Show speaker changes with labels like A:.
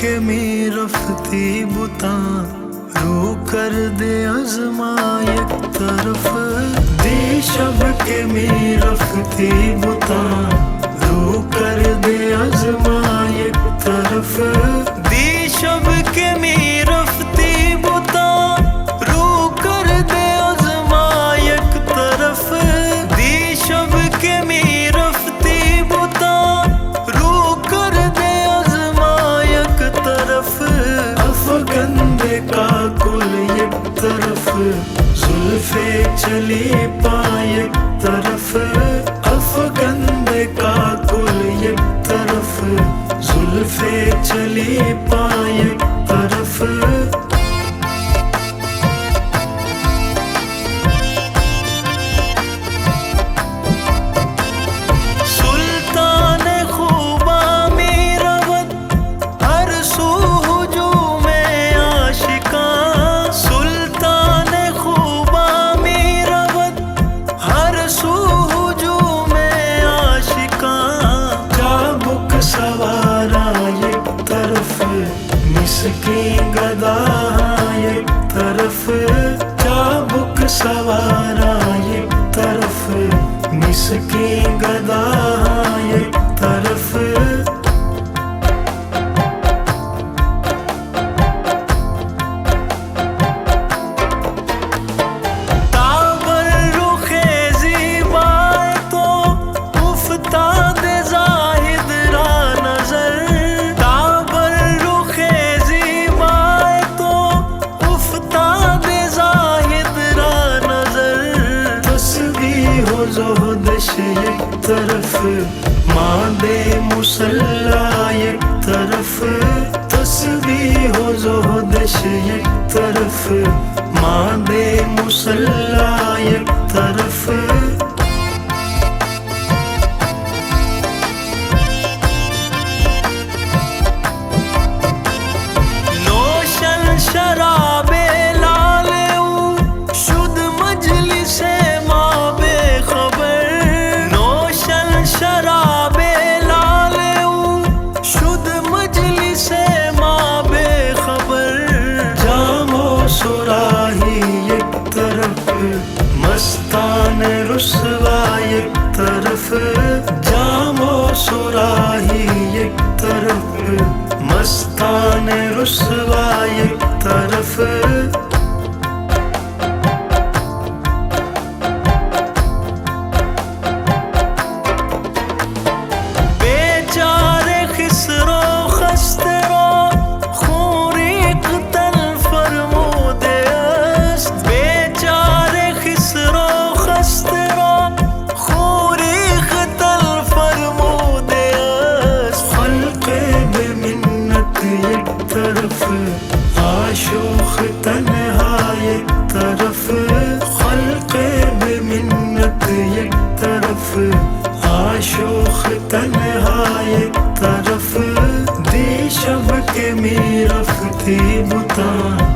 A: के मी रफ्ती बुता रू कर दे अज़मा एक तरफ दी शब के मी रफ्ती बुता रू कर दे अज़मा एक तरफ दी शब के मी रफ्ती बुता रू कर दे अज़मा एक तरफ दी शब के मी रफ्ती बुता रू कर दे अज़मा एक तरफ अफ़गंदे का कुल एक तरफ जुल्फे चली पायक तरफ अफ़गंदे का कुल एक तरफ जुल्फे चली पायक तरफ मिसकी गदा एक तरफ चाबुक सवारा एक तरफ मिसकी गदा एक तरफ जोहदश एक तरफ मादे मुसल्ला एक तरफ तस्बीह हो जोहदश एक तरफ मादे मुसल्ला एक तरफ नोशन शराबे सुराही एक तरफ मस्तान रुसवा एक तरफ जामो सुराही एक तरफ मस्तान रुसवा एक तरफ आशोख तन्हा एक तरफ खल्क़े बेमिन्नत एक तरफ आशोख तन्हा एक तरफ दी शब के मी रफ्ती बुता